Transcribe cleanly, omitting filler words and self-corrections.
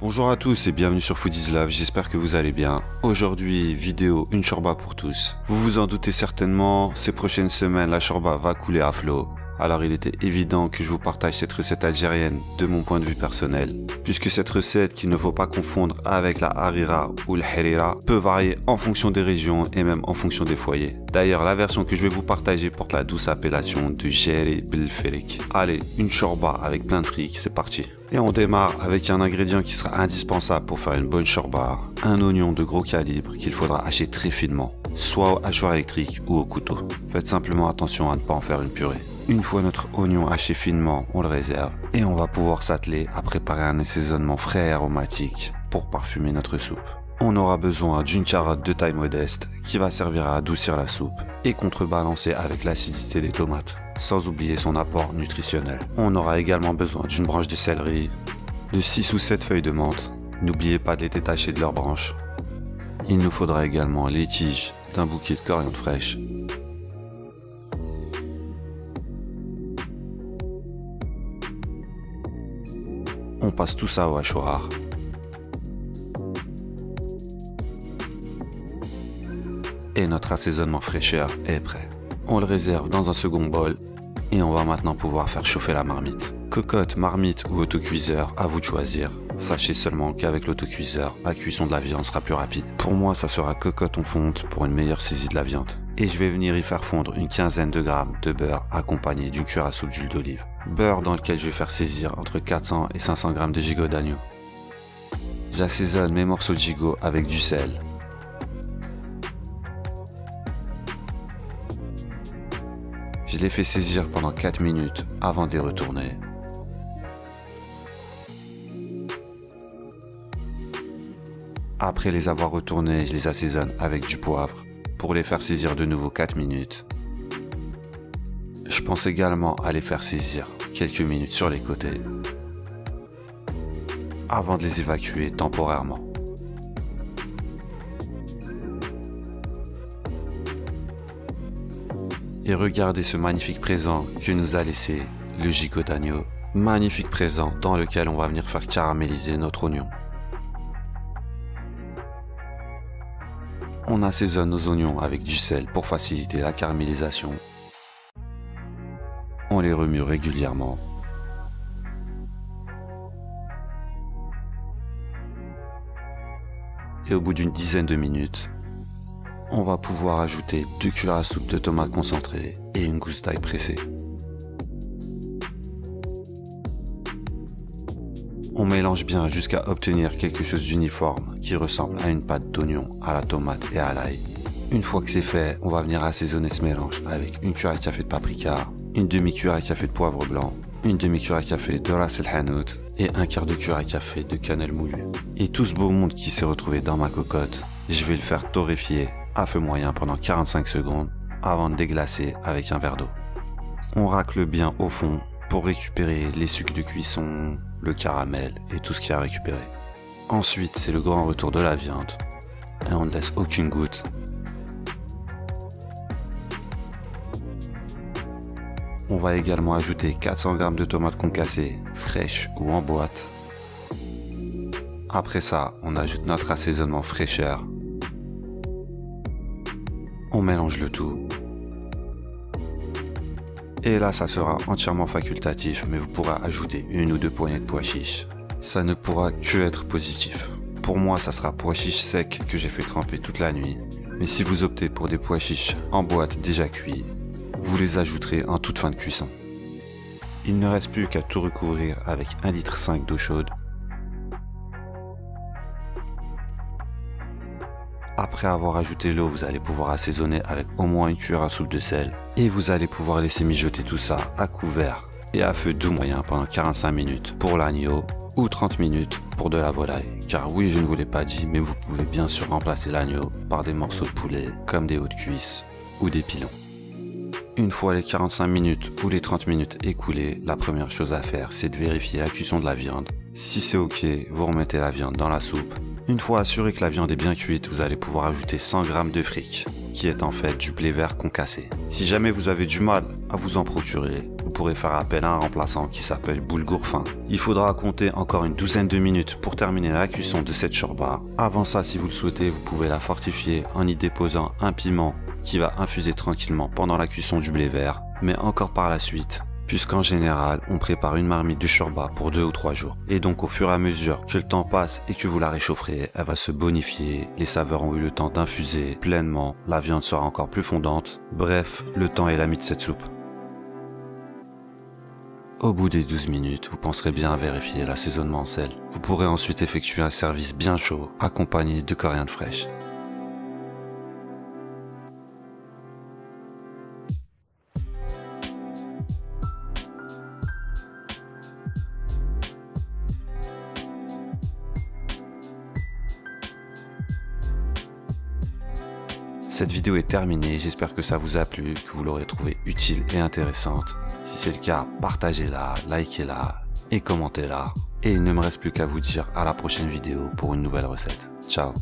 Bonjour à tous et bienvenue sur Food is Love, j'espère que vous allez bien. Aujourd'hui, vidéo une shorba pour tous. Vous vous en doutez certainement, ces prochaines semaines, la shorba va couler à flot. Alors il était évident que je vous partage cette recette algérienne de mon point de vue personnel. Puisque cette recette, qu'il ne faut pas confondre avec la harira ou le harira, peut varier en fonction des régions et même en fonction des foyers. D'ailleurs, la version que je vais vous partager porte la douce appellation de Jeri Belfelik. Allez, une shorba avec plein de fric, c'est parti. Et on démarre avec un ingrédient qui sera indispensable pour faire une bonne shorba. Un oignon de gros calibre qu'il faudra hacher très finement, soit au hachoir électrique ou au couteau. Faites simplement attention à ne pas en faire une purée. Une fois notre oignon haché finement, on le réserve et on va pouvoir s'atteler à préparer un assaisonnement frais et aromatique pour parfumer notre soupe. On aura besoin d'une carotte de taille modeste qui va servir à adoucir la soupe et contrebalancer avec l'acidité des tomates, sans oublier son apport nutritionnel. On aura également besoin d'une branche de céleri, de 6 ou 7 feuilles de menthe. N'oubliez pas de les détacher de leurs branches. Il nous faudra également les tiges d'un bouquet de coriandre fraîche. On passe tout ça au hachoir. Et notre assaisonnement fraîcheur est prêt. On le réserve dans un second bol et on va maintenant pouvoir faire chauffer la marmite. Cocotte, marmite ou autocuiseur, à vous de choisir. Sachez seulement qu'avec l'autocuiseur, la cuisson de la viande sera plus rapide. Pour moi, ça sera cocotte en fonte pour une meilleure saisie de la viande. Et je vais venir y faire fondre une quinzaine de grammes de beurre accompagné d'une cuillère à soupe d'huile d'olive. Beurre dans lequel je vais faire saisir entre 400 et 500 grammes de gigot d'agneau. J'assaisonne mes morceaux de gigot avec du sel. Je les fais saisir pendant 4 minutes avant de les retourner. Après les avoir retournés, je les assaisonne avec du poivre pour les faire saisir de nouveau 4 minutes. Je pense également à les faire saisir quelques minutes sur les côtés avant de les évacuer temporairement. Et regardez ce magnifique présent que nous a laissé le gigot d'agneau. Magnifique présent dans lequel on va venir faire caraméliser notre oignon. On assaisonne nos oignons avec du sel pour faciliter la caramélisation. On les remue régulièrement. Et au bout d'une dizaine de minutes, on va pouvoir ajouter 2 cuillères à soupe de tomates concentrées et une gousse d'ail pressée. On mélange bien jusqu'à obtenir quelque chose d'uniforme qui ressemble à une pâte d'oignon à la tomate et à l'ail. Une fois que c'est fait, on va venir assaisonner ce mélange avec une cuillère à café de paprika, une demi-cuillère à café de poivre blanc, une demi-cuillère à café de ras el hanout et un quart de cuillère à café de cannelle moulue. Et tout ce beau monde qui s'est retrouvé dans ma cocotte, je vais le faire torréfier à feu moyen pendant 45 secondes avant de déglacer avec un verre d'eau. On racle bien au fond pour récupérer les sucs de cuisson, le caramel et tout ce qu'il y a à récupérer. Ensuite, c'est le grand retour de la viande et on ne laisse aucune goutte. On va également ajouter 400 g de tomates concassées, fraîches ou en boîte. Après ça, on ajoute notre assaisonnement fraîcheur. On mélange le tout. Et là, ça sera entièrement facultatif, mais vous pourrez ajouter 1 ou 2 poignées de pois chiches. Ça ne pourra que être positif. Pour moi, ça sera pois chiches secs que j'ai fait tremper toute la nuit. Mais si vous optez pour des pois chiches en boîte déjà cuits, vous les ajouterez en toute fin de cuisson. Il ne reste plus qu'à tout recouvrir avec 1,5 litre d'eau chaude. Après avoir ajouté l'eau, vous allez pouvoir assaisonner avec au moins une cuillère à soupe de sel. Et vous allez pouvoir laisser mijoter tout ça à couvert et à feu doux moyen pendant 45 minutes pour l'agneau ou 30 minutes pour de la volaille. Car oui, je ne vous l'ai pas dit, mais vous pouvez bien sûr remplacer l'agneau par des morceaux de poulet comme des hauts de cuisse ou des pilons. Une fois les 45 minutes ou les 30 minutes écoulées, la première chose à faire, c'est de vérifier la cuisson de la viande. Si c'est ok, vous remettez la viande dans la soupe. Une fois assuré que la viande est bien cuite, vous allez pouvoir ajouter 100 g de fric. qui est en fait du blé vert concassé. Si jamais vous avez du mal à vous en procurer, vous pourrez faire appel à un remplaçant qui s'appelle boulgour fin. Il faudra compter encore une douzaine de minutes pour terminer la cuisson de cette shorba. Avant ça, si vous le souhaitez, vous pouvez la fortifier en y déposant un piment qui va infuser tranquillement pendant la cuisson du blé vert, mais encore par la suite, puisqu'en général, on prépare une marmite du shorba pour 2 ou 3 jours. Et donc au fur et à mesure que le temps passe et que vous la réchaufferez, elle va se bonifier, les saveurs ont eu le temps d'infuser pleinement, la viande sera encore plus fondante. Bref, le temps est l'ami de cette soupe. Au bout des 12 minutes, vous penserez bien à vérifier l'assaisonnement en sel. Vous pourrez ensuite effectuer un service bien chaud, accompagné de coriandre fraîche. Cette vidéo est terminée, j'espère que ça vous a plu, que vous l'aurez trouvée utile et intéressante. Si c'est le cas, partagez-la, likez-la et commentez-la. Et il ne me reste plus qu'à vous dire à la prochaine vidéo pour une nouvelle recette. Ciao!